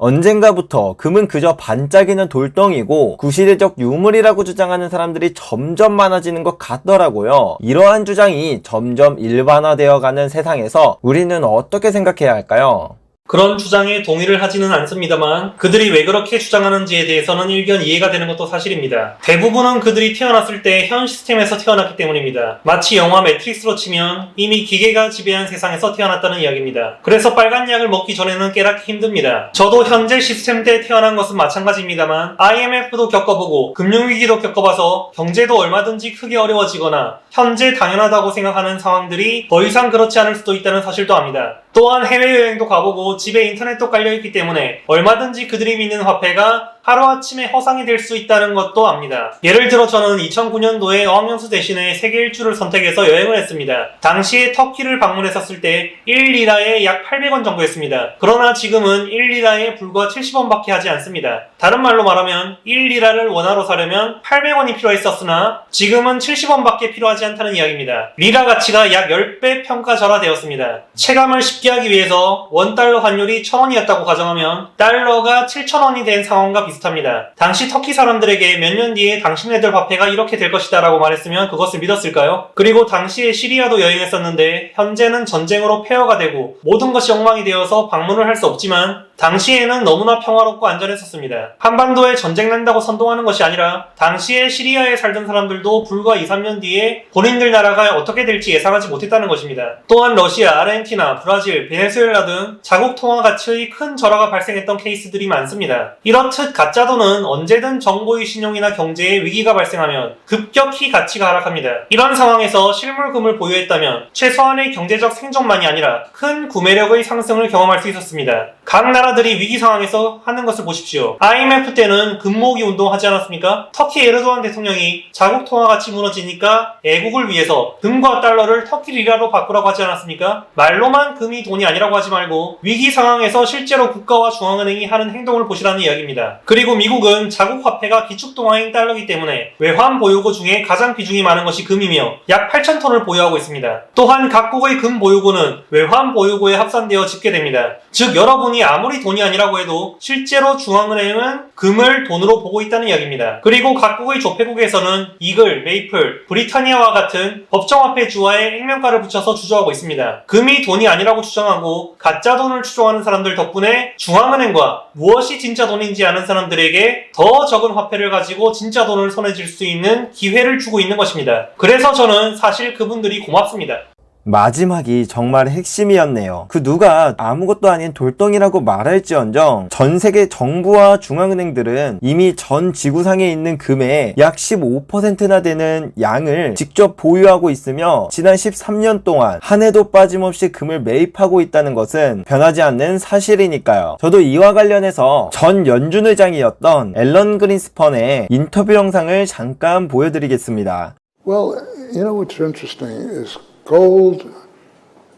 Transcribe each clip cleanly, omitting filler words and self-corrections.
언젠가부터 금은 그저 반짝이는 돌덩이고 구시대적 유물이라고 주장하는 사람들이 점점 많아지는 것 같더라고요. 이러한 주장이 점점 일반화되어가는 세상에서 우리는 어떻게 생각해야 할까요? 그런 주장에 동의를 하지는 않습니다만 그들이 왜 그렇게 주장하는지에 대해서는 일견 이해가 되는 것도 사실입니다. 대부분은 그들이 태어났을 때 현 시스템에서 태어났기 때문입니다. 마치 영화 매트릭스로 치면 이미 기계가 지배한 세상에서 태어났다는 이야기입니다. 그래서 빨간 약을 먹기 전에는 깨닫기 힘듭니다. 저도 현재 시스템 때 태어난 것은 마찬가지입니다만 IMF도 겪어보고 금융위기도 겪어봐서 경제도 얼마든지 크게 어려워지거나 현재 당연하다고 생각하는 상황들이 더 이상 그렇지 않을 수도 있다는 사실도 압니다. 또한 해외여행도 가보고 집에 인터넷도 깔려있기 때문에 얼마든지 그들이 믿는 화폐가 하루아침에 허상이 될 수 있다는 것도 압니다. 예를 들어 저는 2009년도에 어학연수 대신에 세계 일주를 선택해서 여행을 했습니다. 당시에 터키를 방문했었을 때 1리라에 약 800원 정도였습니다. 그러나 지금은 1리라에 불과 70원밖에 하지 않습니다. 다른 말로 말하면 1리라를 원화로 사려면 800원이 필요했었으나 지금은 70원밖에 필요하지 않다는 이야기입니다. 리라 가치가 약 10배 평가절하되었습니다. 체감을 쉽게 하기 위해서 원달러 환율이 1000원이었다고 가정하면 달러가 7000원이 된 상황과 비슷합니다. 당시 터키 사람들에게 몇 년 뒤에 당신네들 화폐가 이렇게 될 것이다 라고 말했으면 그것을 믿었을까요? 그리고 당시에 시리아도 여행했었는데 현재는 전쟁으로 폐허가 되고 모든 것이 엉망이 되어서 방문을 할 수 없지만 당시에는 너무나 평화롭고 안전했었습니다. 한반도에 전쟁 난다고 선동하는 것이 아니라 당시에 시리아에 살던 사람들도 불과 2, 3년 뒤에 본인들 나라가 어떻게 될지 예상하지 못했다는 것입니다. 또한 러시아, 아르헨티나, 브라질, 베네수엘라 등 자국 통화 가치의 큰 절하가 발생했던 케이스들이 많습니다. 이렇듯 가짜돈은 언제든 정보의 신용이나 경제에 위기가 발생하면 급격히 가치가 하락합니다. 이런 상황에서 실물금을 보유했다면 최소한의 경제적 생존만이 아니라 큰 구매력의 상승을 경험할 수 있었습니다. 각 나라들이 위기 상황에서 하는 것을 보십시오. IMF 때는 금 모으기 운동하지 않았습니까? 터키 에르도안 대통령이 자국 통화 가치 무너지니까 애국을 위해서 금과 달러를 터키 리라로 바꾸라고 하지 않았습니까? 말로만 금이 돈이 아니라고 하지 말고 위기 상황에서 실제로 국가와 중앙은행이 하는 행동을 보시라는 이야기입니다. 그리고 미국은 자국 화폐가 기축통화인 달러이기 때문에 외환 보유고 중에 가장 비중이 많은 것이 금이며 약 8,000톤을 보유하고 있습니다. 또한 각국의 금 보유고는 외환 보유고에 합산되어 집계됩니다. 즉 여러분이 아무리 돈이 아니라고 해도 실제로 중앙은행은 금을 돈으로 보고 있다는 이야기입니다. 그리고 각국의 조폐국에서는 이글, 메이플, 브리타니아와 같은 법정화폐 주화에 액면가를 붙여서 주저하고 있습니다. 금이 돈이 아니라고 주장하고 가짜 돈을 추종하는 사람들 덕분에 중앙은행과 무엇이 진짜 돈인지 아는 사람들에게 더 적은 화폐를 가지고 진짜 돈을 손에 쥘 수 있는 기회를 주고 있는 것입니다. 그래서 저는 사실 그분들이 고맙습니다. 마지막이 정말 핵심이었네요. 그 누가 아무것도 아닌 돌덩이라고 말할지언정 전 세계 정부와 중앙은행들은 이미 전 지구상에 있는 금의 약 15%나 되는 양을 직접 보유하고 있으며 지난 13년 동안 한 해도 빠짐없이 금을 매입하고 있다는 것은 변하지 않는 사실이니까요. 저도 이와 관련해서 전 연준의장이었던 앨런 그린스펀의 인터뷰 영상을 잠깐 보여드리겠습니다. Well, you know what's interesting is gold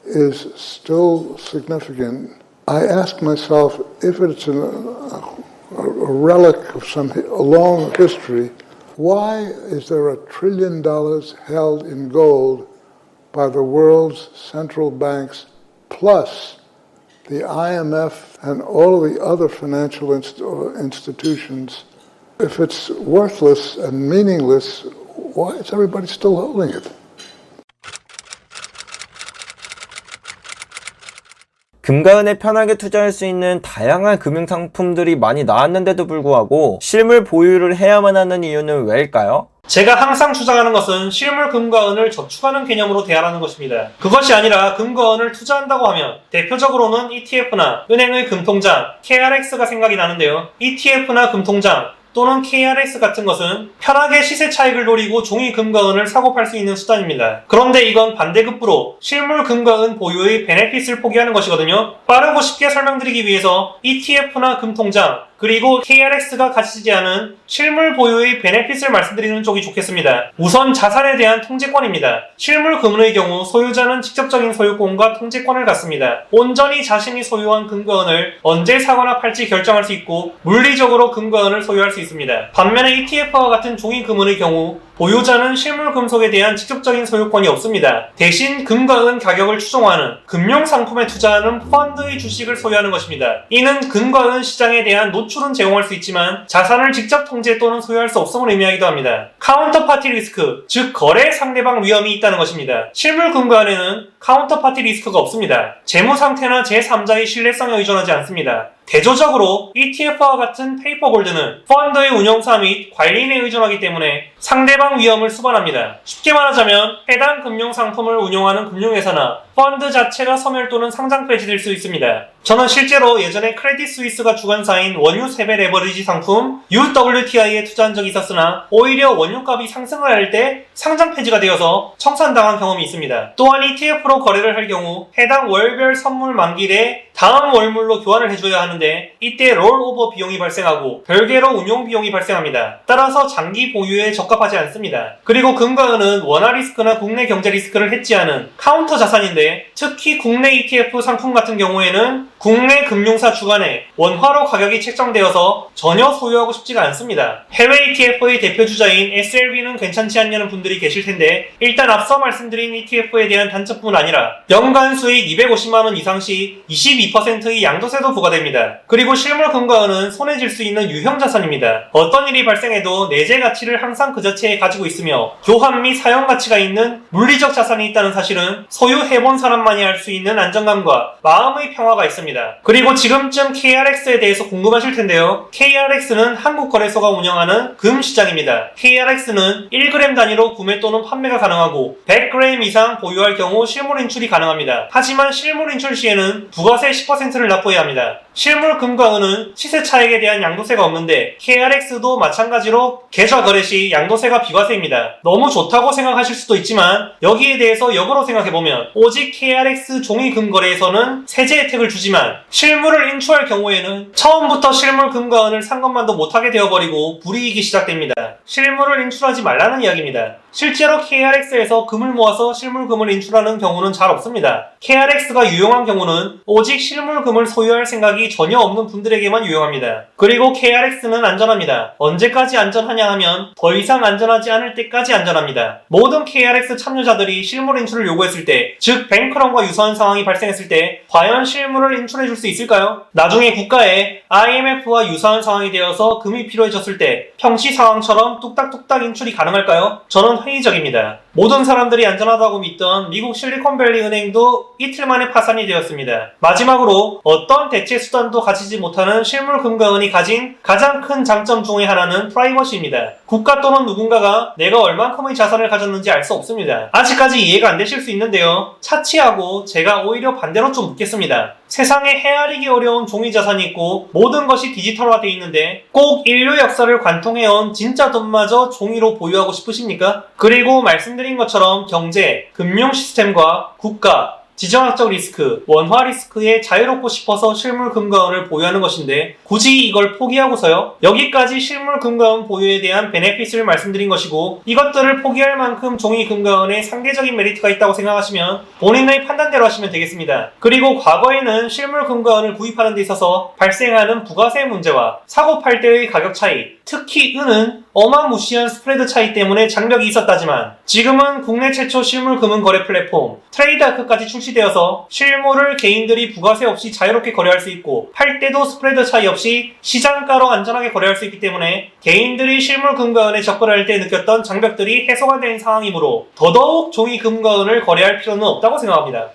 is still significant. I ask myself if it's a relic of a long history, why is there $1 trillion held in gold by the world's central banks plus the IMF and all of the other financial institutions? If it's worthless and meaningless, why is everybody still holding it? 금과 은에 편하게 투자할 수 있는 다양한 금융상품들이 많이 나왔는데도 불구하고 실물 보유를 해야만 하는 이유는 왜일까요? 제가 항상 주장하는 것은 실물 금과 은을 저축하는 개념으로 대하라는 것입니다. 그것이 아니라 금과 은을 투자한다고 하면 대표적으로는 ETF나 은행의 금통장, KRX가 생각이 나는데요. ETF나 금통장 또는 KRX 같은 것은 편하게 시세 차익을 노리고 종이 금과 은을 사고 팔 수 있는 수단입니다. 그런데 이건 반대급부로 실물 금과 은 보유의 베네핏을 포기하는 것이거든요. 빠르고 쉽게 설명드리기 위해서 ETF나 금통장 그리고 KRX가 가지지 않은 실물 보유의 베네핏을 말씀드리는 쪽이 좋겠습니다. 우선 자산에 대한 통제권입니다. 실물 금의 경우 소유자는 직접적인 소유권과 통제권을 갖습니다. 온전히 자신이 소유한 금과 은을 언제 사거나 팔지 결정할 수 있고 물리적으로 금과 은을 소유할 수 있습니다. 반면에 ETF와 같은 종이 금은의 경우 보유자는 실물 금속에 대한 직접적인 소유권이 없습니다. 대신 금과 은 가격을 추종하는 금융상품에 투자하는 펀드의 주식을 소유하는 것입니다. 이는 금과 은 시장에 대한 노출은 제공할 수 있지만 자산을 직접 통제 또는 소유할 수 없음을 의미하기도 합니다. 카운터파티 리스크, 즉 거래 상대방 위험이 있다는 것입니다. 실물 금과 은에는 카운터파티 리스크가 없습니다. 재무 상태나 제3자의 신뢰성에 의존하지 않습니다. 대조적으로 ETF와 같은 페이퍼 골드는 펀드의 운영사 및 관리인에 의존하기 때문에 상대방 위험을 수반합니다. 쉽게 말하자면 해당 금융상품을 운용하는 금융회사나 펀드 자체가 소멸 또는 상장 폐지될 수 있습니다. 저는 실제로 예전에 크레딧 스위스가 주관사인 원유 세배 레버리지 상품 UWTI에 투자한 적이 있었으나 오히려 원유값이 상승을 할 때 상장 폐지가 되어서 청산당한 경험이 있습니다. 또한 ETF로 거래를 할 경우 해당 월별 선물 만기에 다음 월물로 교환을 해줘야 하는데 이때 롤오버 비용이 발생하고 별개로 운용 비용이 발생합니다. 따라서 장기 보유에 적합하지 않습니다. 그리고 금과 은은 원화 리스크나 국내 경제 리스크를 해지하는 카운터 자산인데 특히 국내 ETF 상품 같은 경우에는 국내 금융사 주관에 원화로 가격이 책정되어서 전혀 소유하고 싶지가 않습니다. 해외 ETF의 대표주자인 SLB는 괜찮지 않냐는 분들이 계실 텐데 일단 앞서 말씀드린 ETF에 대한 단점뿐 아니라 연간 수익 250만원 이상 시 22%의 양도세도 부과됩니다. 그리고 실물 금과 은은 손해질 수 있는 유형 자산입니다. 어떤 일이 발생해도 내재 가치를 항상 그 자체에 가지고 있으며 교환 및 사용 가치가 있는 물리적 자산이 있다는 사실은 소유해본 사람만이 알 수 있는 안정감과 마음의 평화가 있습니다. 그리고 지금쯤 KRX에 대해서 궁금하실 텐데요. KRX는 한국거래소가 운영하는 금시장입니다. KRX는 1g 단위로 구매 또는 판매가 가능하고 100g 이상 보유할 경우 실물 인출이 가능합니다. 하지만 실물 인출 시에는 부가세 10%를 납부해야 합니다. 실물 금과 은은 시세 차익에 대한 양도세가 없는데 KRX도 마찬가지로 계좌 거래 시 양도세가 비과세입니다. 너무 좋다고 생각하실 수도 있지만 여기에 대해서 역으로 생각해보면 오직 KRX 종이금 거래에서는 세제 혜택을 주지만 실물을 인출할 경우에는 처음부터 실물 금과 은을 산 것만도 못하게 되어버리고 불이익이 시작됩니다. 실물을 인출하지 말라는 이야기입니다. 실제로 KRX에서 금을 모아서 실물금을 인출하는 경우는 잘 없습니다. KRX가 유용한 경우는 오직 실물금을 소유할 생각이 전혀 없는 분들에게만 유용합니다. 그리고 KRX는 안전합니다. 언제까지 안전하냐 하면 더 이상 안전하지 않을 때까지 안전합니다. 모든 KRX 참여자들이 실물 인출을 요구했을 때, 즉 뱅크런과 유사한 상황이 발생했을 때 과연 실물을 인출해줄 수 있을까요? 나중에 국가에 IMF와 유사한 상황이 되어서 금이 필요해졌을 때 평시 상황처럼 뚝딱뚝딱 인출이 가능할까요? 저는 회의적입니다. 모든 사람들이 안전하다고 믿던 미국 실리콘밸리 은행도 이틀 만에 파산이 되었습니다. 마지막으로 어떤 대체 수단도 가지지 못하는 실물 금과 은이 가진 가장 큰 장점 중의 하나는 프라이버시입니다. 국가 또는 누군가가 내가 얼만큼의 자산을 가졌는지 알 수 없습니다. 아직까지 이해가 안 되실 수 있는데요. 차치하고 제가 오히려 반대로 좀 묻겠습니다. 세상에 헤아리기 어려운 종이 자산이 있고 모든 것이 디지털화되어 있는데 꼭 인류 역사를 관통해온 진짜 돈마저 종이로 보유하고 싶으십니까? 그리고 말씀드린 것처럼 경제, 금융 시스템과 국가, 지정학적 리스크, 원화 리스크에 자유롭고 싶어서 실물 금과 은을 보유하는 것인데 굳이 이걸 포기하고서요? 여기까지 실물 금과 은 보유에 대한 베네핏을 말씀드린 것이고 이것들을 포기할 만큼 종이 금과 은에 상대적인 메리트가 있다고 생각하시면 본인의 판단대로 하시면 되겠습니다. 그리고 과거에는 실물 금과 은을 구입하는 데 있어서 발생하는 부가세 문제와 사고 팔 때의 가격 차이, 특히 은은 어마무시한 스프레드 차이 때문에 장벽이 있었다지만 지금은 국내 최초 실물 금은 거래 플랫폼 트레이드아크까지 출시되어서 실물을 개인들이 부가세 없이 자유롭게 거래할 수 있고 팔 때도 스프레드 차이 없이 시장가로 안전하게 거래할 수 있기 때문에 개인들이 실물 금과 은에 접근할 때 느꼈던 장벽들이 해소가 된 상황이므로 더더욱 종이 금과 은을 거래할 필요는 없다고 생각합니다.